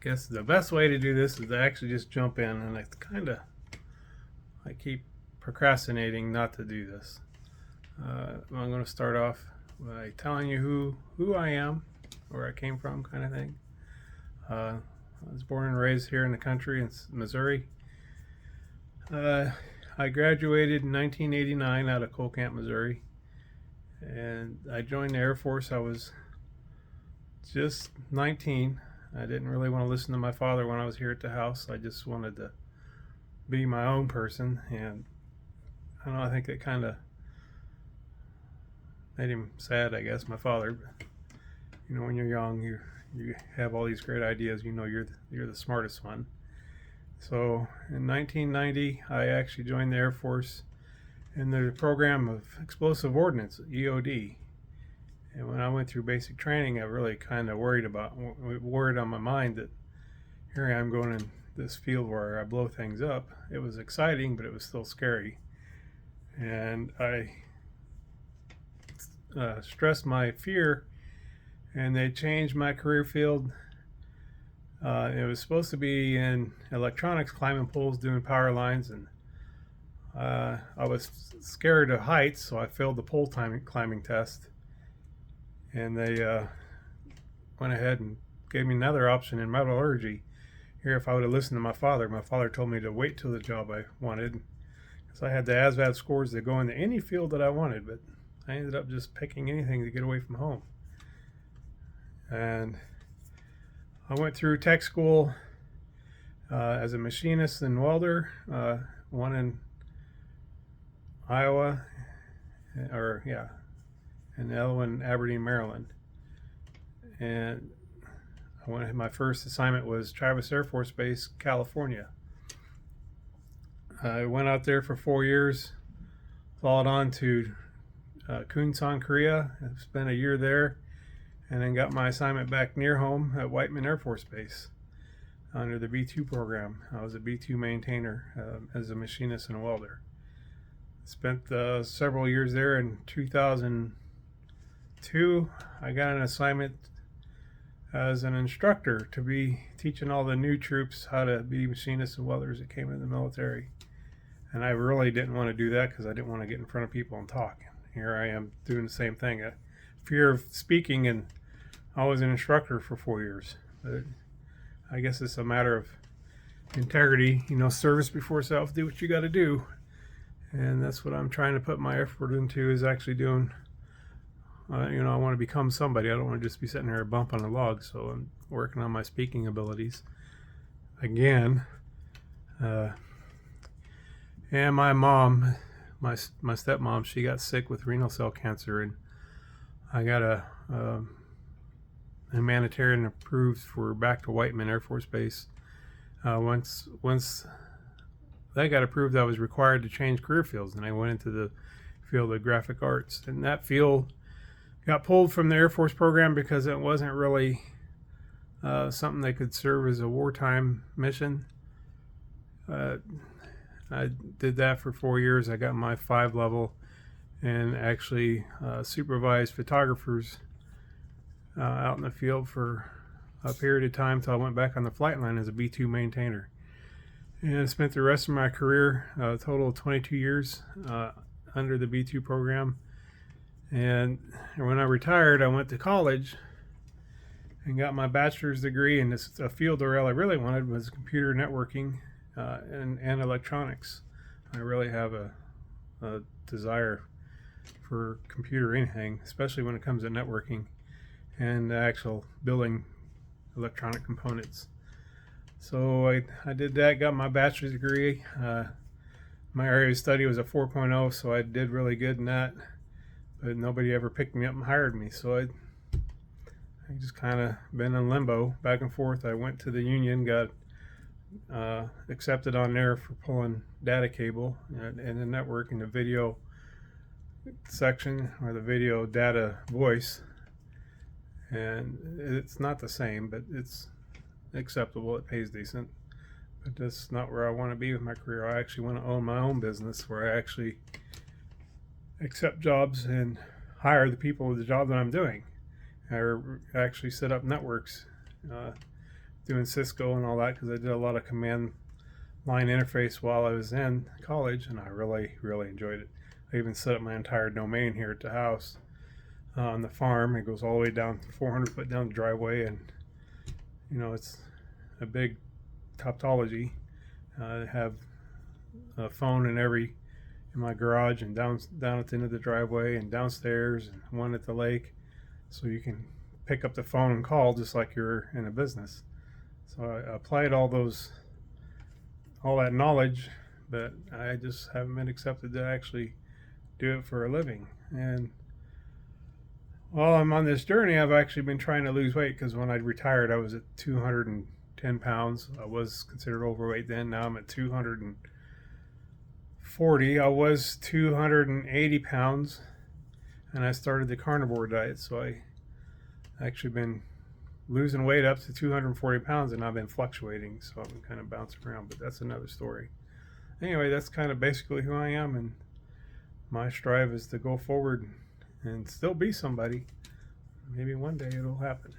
guess the best way to do this is to actually just jump in, and I keep procrastinating not to do this. I'm going to start off by telling you who I am, where I came from, kind of thing. I was born and raised here in the country in Missouri. I graduated in 1989 out of Coal Camp, Missouri, and I joined the Air Force. I was just 19. I didn't really want to listen to my father when I was here at the house. I just wanted to be my own person, and I don't know, I think it kind of made him sad, I guess, my father. You know, when you're young, you have all these great ideas. You know, you're the smartest one. So in 1990, I actually joined the Air Force in the program of explosive ordnance, EOD. And when I went through basic training, I really kind of worried on my mind that here I am going in this field where I blow things up. It was exciting, but it was still scary. And I stressed my fear, and they changed my career field. It was supposed to be in electronics, climbing poles, doing power lines, and I was scared of heights, so I failed the pole climbing test. And they went ahead and gave me another option in metallurgy. Here, if I would have listened to my father told me to wait till the job I wanted, because I had the ASVAB scores to go into any field that I wanted, but I ended up just picking anything to get away from home. And I went through tech school as a machinist and welder, one in Iowa, and the other one in Aberdeen, Maryland. And my first assignment was Travis Air Force Base, California. I went out there for 4 years, followed on to Kunsan, Korea. I spent a year there, and then got my assignment back near home at Whiteman Air Force Base under the B2 program. I was a B2 maintainer as a machinist and a welder. Spent several years there. In 2002, I got an assignment as an instructor to be teaching all the new troops how to be machinists and welders that came in the military. And I really didn't want to do that because I didn't want to get in front of people and talk. Here I am doing the same thing. Fear of speaking, and I was an instructor for 4 years. But I guess it's a matter of integrity, service before self. Do what you got to do, and that's what I'm trying to put my effort into, is actually doing. I want to become somebody. I don't want to just be sitting there bumping a log. So I'm working on my speaking abilities again. And my mom, my stepmom, she got sick with renal cell cancer, and I got a humanitarian approved for back to Whiteman Air Force Base. Once that got approved, I was required to change career fields, and I went into the field of graphic arts. And that field got pulled from the Air Force program because it wasn't really something that could serve as a wartime mission. I did that for 4 years. I got my 5 level and actually supervised photographers out in the field for a period of time till I went back on the flight line as a B2 maintainer. And I spent the rest of my career, a total of 22 years under the B2 program. And when I retired, I went to college and got my bachelor's degree in this field where all I really wanted was computer networking and electronics. I really have a desire for computer anything, especially when it comes to networking and the actual building electronic components. So I did that, got my bachelor's degree. My area of study was a 4.0, so I did really good in that, but nobody ever picked me up and hired me. So I just kind of been in limbo, back and forth. I went to the union, got accepted on there for pulling data cable and the network and the video section, or the video data voice. And it's not the same, but it's acceptable. It pays decent, but that's not where I want to be with my career. I actually want to own my own business where I actually accept jobs and hire the people of the job that I'm doing, or actually set up networks doing Cisco and all that, because I did a lot of command line interface while I was in college, and I really enjoyed it. I even set up my entire domain here at the house on the farm. It goes all the way down 400 foot down the driveway, and it's a big topology. I have a phone in my garage, and down at the end of the driveway, and downstairs, and one at the lake, so you can pick up the phone and call just like you're in a business. So I applied all that knowledge, but I just haven't been accepted to actually do it for a living. And while I'm on this journey, I've actually been trying to lose weight, because when I retired, I was at 210 pounds. I was considered overweight then. Now I'm at 240. I was 280 pounds, and I started the carnivore diet. So I actually been losing weight up to 240 pounds, and I've been fluctuating, so I've been kind of bouncing around, but that's another story. Anyway, that's kind of basically who I am, and my strive is to go forward and still be somebody. Maybe one day it'll happen.